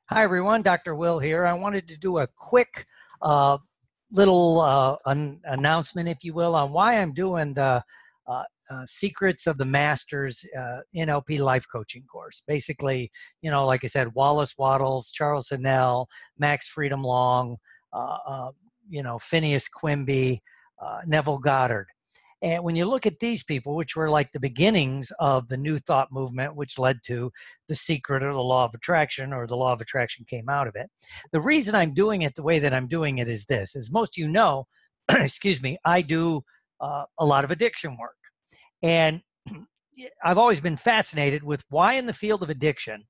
Hi, everyone. Dr. Will here. I wanted to do a quick uh, little announcement, if you will, on why I'm doing the Secrets of the Masters NLP Life Coaching course. Basically, like I said, Wallace Wattles, Charles Haanel, Max Freedom Long, Phineas Quimby, Neville Goddard. And when you look at these people, which were like the beginnings of the New Thought movement, which led to the secret of the law of attraction, or the law of attraction came out of it. The reason I'm doing it the way that I'm doing it is this. As most of you know, excuse me, I do a lot of addiction work. And I've always been fascinated with why in the field of addiction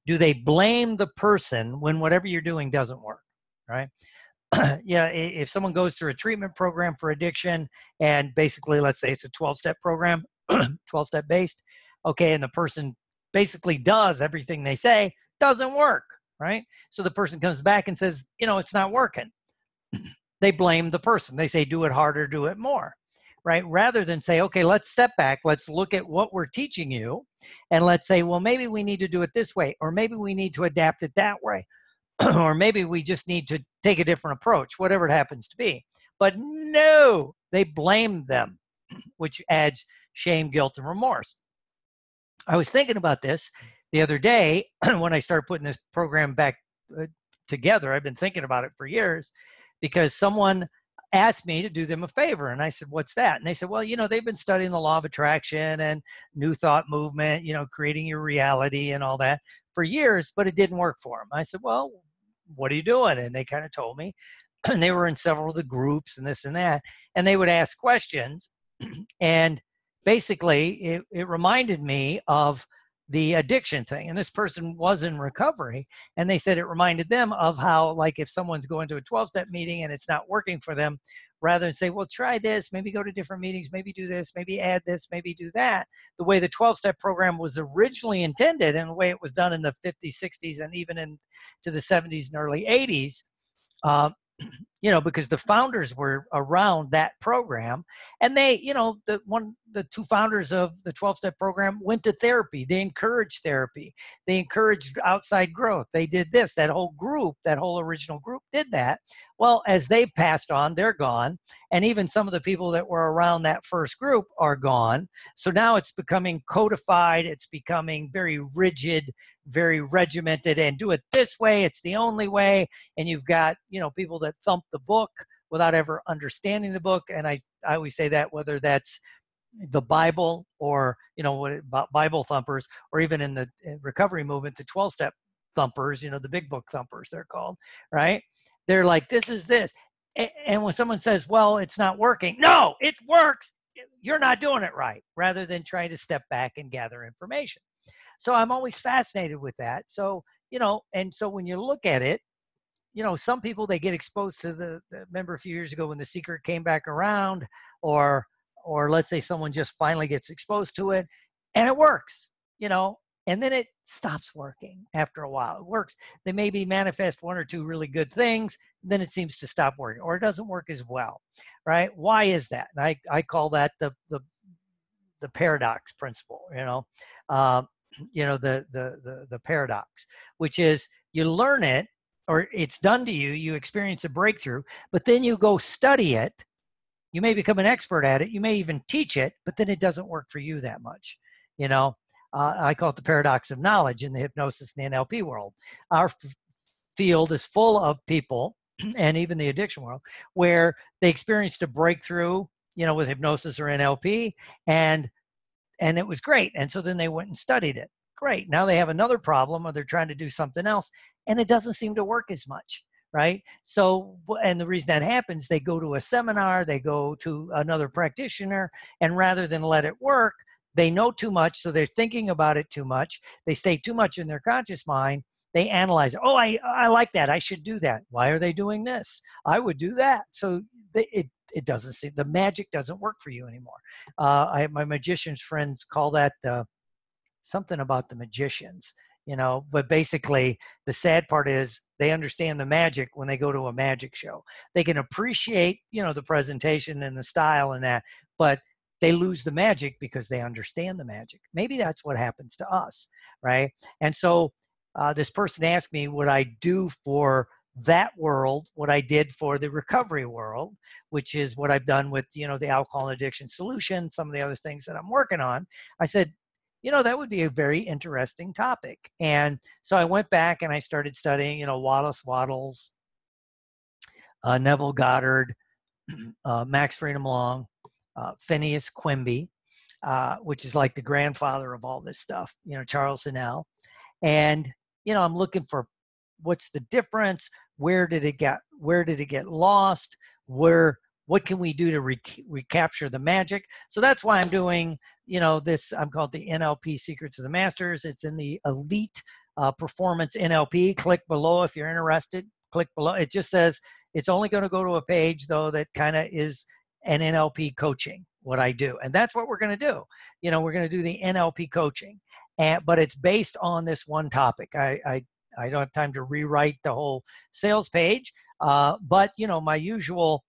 do they blame the person when whatever you're doing doesn't work, right? Yeah, if someone goes through a treatment program for addiction and basically, let's say it's a 12-step program, 12-step based, okay, and the person basically does everything they say, doesn't work, right? So the person comes back and says, it's not working. They blame the person. They say, do it harder, do it more, right? Rather than say, okay, let's step back, let's look at what we're teaching you, and let's say, well, maybe we need to do it this way, or maybe we need to adapt it that way. Or maybe we just need to take a different approach, whatever it happens to be. But no, they blame them, which adds shame, guilt, and remorse. I was thinking about this the other day when I started putting this program back together. I've been thinking about it for years because someone asked me to do them a favor. And I said, what's that? And they said, well, they've been studying the law of attraction and New Thought movement, creating your reality and all that for years, but it didn't work for them. I said, well, what are you doing? And they kind of told me, and they were in several of the groups and this and that, and they would ask questions. And basically it reminded me of the addiction thing. And this person was in recovery, and they said it reminded them of how, like, if someone's going to a 12-step meeting and it's not working for them, rather than say, well, try this, maybe go to different meetings, maybe do this, maybe add this, maybe do that, the way the 12-step program was originally intended and the way it was done in the 50s, 60s, and even into the 70s and early 80s, because the founders were around that program, and they, the two founders of the 12-step program went to therapy. They encouraged therapy. They encouraged outside growth. They did this. That whole group, that whole original group did that. Well, as they passed on, they're gone. And even some of the people that were around that first group are gone. So now it's becoming codified. It's becoming very rigid, very regimented, and do it this way. It's the only way. And you've got, people that thump the book without ever understanding the book. And I always say that, whether that's the Bible or, Bible thumpers, or even in the recovery movement, the 12-step thumpers, the big book thumpers, they're called, right? They're like, this is this. And when someone says, well, it's not working, no, it works. You're not doing it right, rather than trying to step back and gather information. So I'm always fascinated with that. So, and so when you look at it, some people, they get exposed to remember a few years ago when The Secret came back around, or let's say someone just finally gets exposed to it and it works, and then it stops working after a while. It works. They maybe manifest one or two really good things, then it seems to stop working, or it doesn't work as well, right? Why is that? And I call that the paradox principle, the paradox, which is you learn it, or it's done to you, you experience a breakthrough, but then you go study it. You may become an expert at it. You may even teach it, but then it doesn't work for you that much. I call it the paradox of knowledge in the hypnosis and the NLP world. Our field is full of people, and even the addiction world, where they experienced a breakthrough, with hypnosis or NLP, and it was great. And so then they went and studied it. Great. Now they have another problem, or they're trying to do something else, and it doesn't seem to work as much, right? So, and the reason that happens, they go to a seminar, they go to another practitioner, and rather than let it work, they know too much, so they're thinking about it too much. They stay too much in their conscious mind. They analyze it. Oh, I like that. I should do that. Why are they doing this? I would do that. So it doesn't seem, the magic doesn't work for you anymore. My magician's friends call that something about the magicians, but basically the sad part is they understand the magic when they go to a magic show. They can appreciate, the presentation and the style and that, but they lose the magic because they understand the magic. Maybe that's what happens to us, right? And so this person asked me what I do for that world, what I did for the recovery world, which is what I've done with, the alcohol and addiction solution, some of the other things that I'm working on. I said, that would be a very interesting topic. And so I went back and I started studying, Wallace Wattles, Neville Goddard, Max Freedom Long, Phineas Quimby, which is like the grandfather of all this stuff, Charles Haanel. And, I'm looking for what's the difference? Where did it get lost? What can we do to recapture the magic? So that's why I'm doing, this, I'm called the NLP Secrets of the Masters. It's in the Elite Performance NLP. Click below if you're interested. Click below. It just says it's only going to go to a page, though, that kind of is an NLP coaching, what I do. And that's what we're going to do. We're going to do the NLP coaching. But it's based on this one topic. I don't have time to rewrite the whole sales page. But, my usual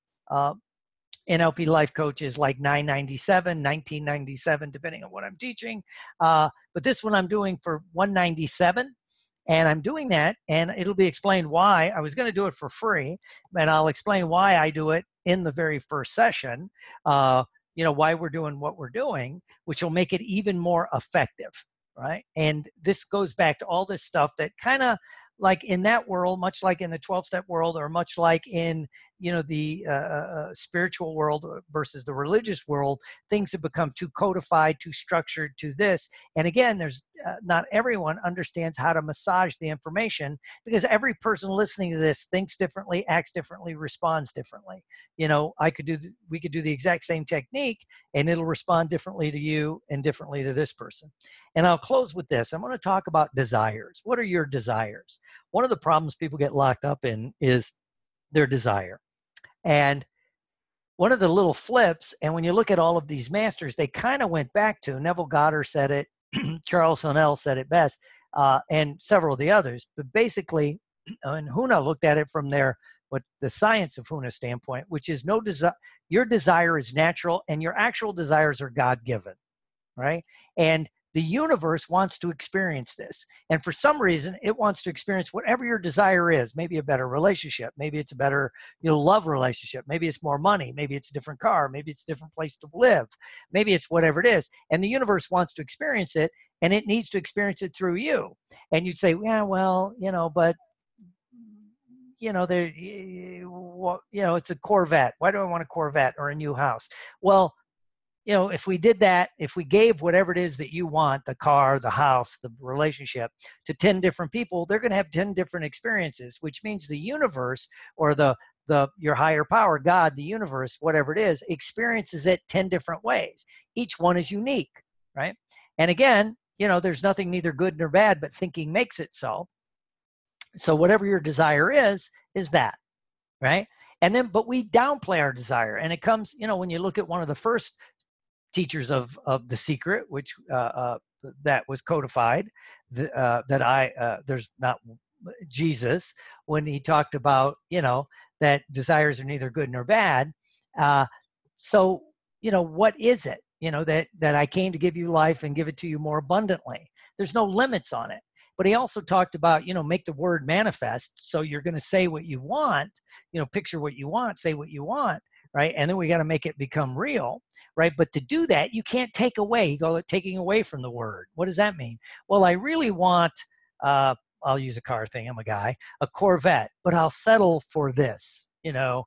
NLP life coach is like $997, $1997, depending on what I'm teaching. But this one I'm doing for $197. And I'm doing that, and it'll be explained why. I was going to do it for free, and I'll explain why I do it in the very first session, why we're doing what we're doing, which will make it even more effective, right? And this goes back to all this stuff that kind of like in that world, much like in the 12-step world, or much like in, the spiritual world versus the religious world, things have become too codified, too structured, to this. And again, there's not everyone understands how to massage the information, because every person listening to this thinks differently, acts differently, responds differently. We could do the exact same technique, and it'll respond differently to you and differently to this person. And I'll close with this. I'm going to talk about desires. What are your desires? One of the problems people get locked up in is their desire. And one of the little flips, and when you look at all of these masters, they kind of went back to, Neville Goddard said it, Charles Haanel said it best, and several of the others. But basically, and Haanel looked at it from the science of Haanel standpoint, which is your desire is natural, and your actual desires are God-given, right? And the universe wants to experience this. And for some reason, it wants to experience whatever your desire is. Maybe a better relationship. Maybe it's a better, love relationship. Maybe it's more money. Maybe it's a different car. Maybe it's a different place to live. Maybe it's whatever it is. And the universe wants to experience it, and it needs to experience it through you. And you'd say, yeah, well, but it's a Corvette. Why do I want a Corvette or a new house? Well, if we did that, if we gave whatever it is that you want, the car, the house, the relationship, to 10 different people, they're going to have 10 different experiences, which means the universe, or your higher power, God, the universe, whatever it is, experiences it 10 different ways. Each one is unique, right? And again, there's nothing neither good nor bad, but thinking makes it so. So whatever your desire is that, right? And then, but we downplay our desire. And it comes, when you look at one of the first teachers of The Secret, which that was codified, there's not Jesus, when he talked about, that desires are neither good nor bad. So, what is it, that I came to give you life and give it to you more abundantly? There's no limits on it. But he also talked about, make the word manifest. So you're going to say what you want, picture what you want, say what you want, right? And then we got to make it become real, right? But to do that, you can't take away. You go taking away from the word. What does that mean? Well, I really want, I'll use a car thing. I'm a guy, a Corvette, but I'll settle for this, a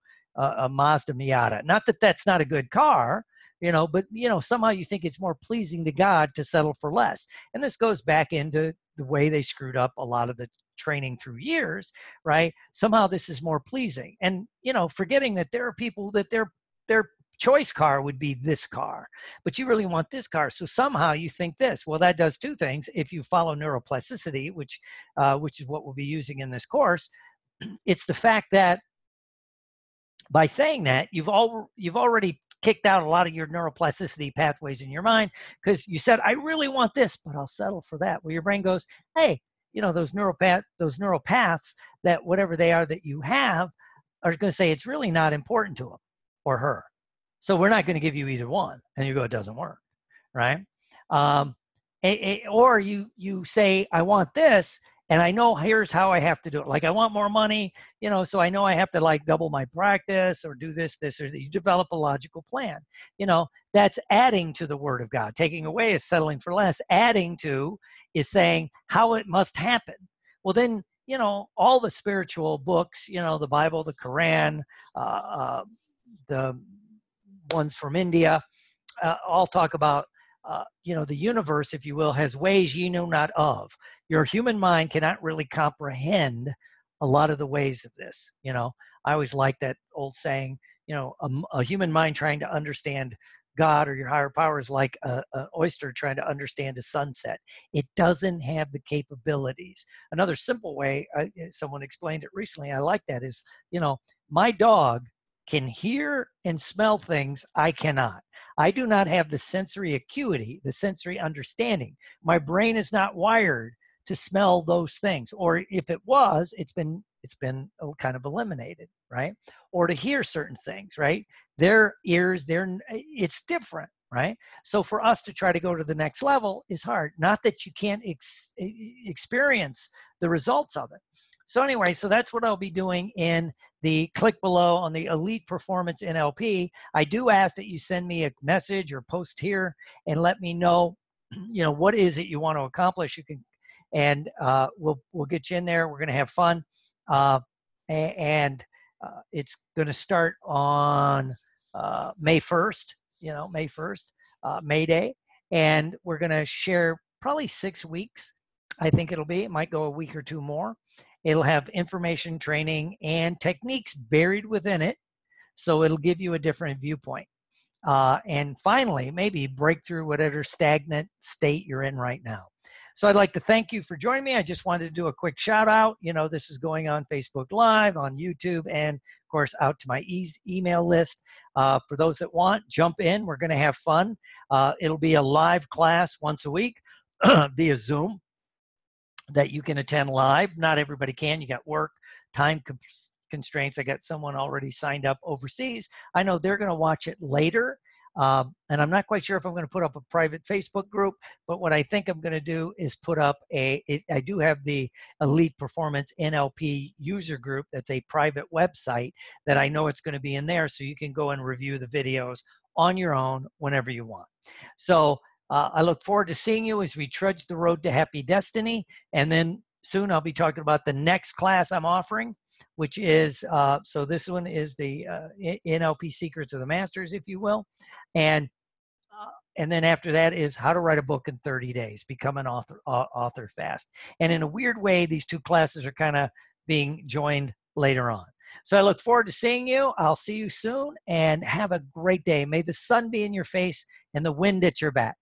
Mazda Miata. Not that that's not a good car, but, somehow you think it's more pleasing to God to settle for less. And this goes back into the way they screwed up a lot of the training through years, right? Somehow this is more pleasing. And, forgetting that there are people that their choice car would be this car, but you really want this car. So somehow you think this. Well, that does two things. If you follow neuroplasticity, which is what we'll be using in this course, it's the fact that by saying that, you've already kicked out a lot of your neuroplasticity pathways in your mind, because you said, I really want this, but I'll settle for that. Well, your brain goes, hey, those neural paths, that whatever they are that you have, are going to say it's really not important to him or her. So we're not going to give you either one. And you go, it doesn't work, right? Or you say, I want this, And I know here's how I have to do it. Like I want more money, so I know I have to like double my practice or do this, or you develop a logical plan. That's adding to the word of God. Taking away is settling for less. Adding to is saying how it must happen. Well, then, all the spiritual books, the Bible, the Quran, the ones from India, all talk about, the universe, if you will, has ways ye know not of. Your human mind cannot really comprehend a lot of the ways of this. I always like that old saying, a human mind trying to understand God or your higher power is like an oyster trying to understand a sunset. It doesn't have the capabilities. Another simple way, someone explained it recently, I like that, is, my dog can hear and smell things I cannot. I do not have the sensory acuity, the sensory understanding. My brain is not wired to smell those things. Or if it was, it's been kind of eliminated, right? Or to hear certain things, right? Their ears, it's different, right? So for us to try to go to the next level is hard. Not that you can't experience the results of it. So anyway, so that's what I'll be doing in the click below on the Elite Performance NLP. I do ask that you send me a message or post here and let me know, what is it you want to accomplish. You can, and we'll get you in there. We're going to have fun, and it's going to start on May 1st. May 1st, May Day, and we're going to share probably 6 weeks. I think it'll be. It might go a week or two more. It'll have information, training, and techniques buried within it, so it'll give you a different viewpoint. And finally, maybe break through whatever stagnant state you're in right now. So I'd like to thank you for joining me. I just wanted to do a quick shout out. This is going on Facebook Live, on YouTube, and of course out to my email list. For those that want, jump in. We're going to have fun. It'll be a live class once a week via Zoom that you can attend live. Not everybody can. You got work, time constraints. I got someone already signed up overseas. I know they're going to watch it later. And I'm not quite sure if I'm going to put up a private Facebook group, but what I think I'm going to do is put up I do have the Elite Performance NLP user group. That's a private website that I know it's going to be in there, so you can go and review the videos on your own whenever you want. So I look forward to seeing you as we trudge the road to happy destiny. And then soon I'll be talking about the next class I'm offering, which is, so this one is the NLP Secrets of the Masters, if you will. And then after that is how to write a book in 30 days, become an author fast. And in a weird way, these two classes are kind of being joined later on. So I look forward to seeing you. I'll see you soon, and have a great day. May the sun be in your face and the wind at your back.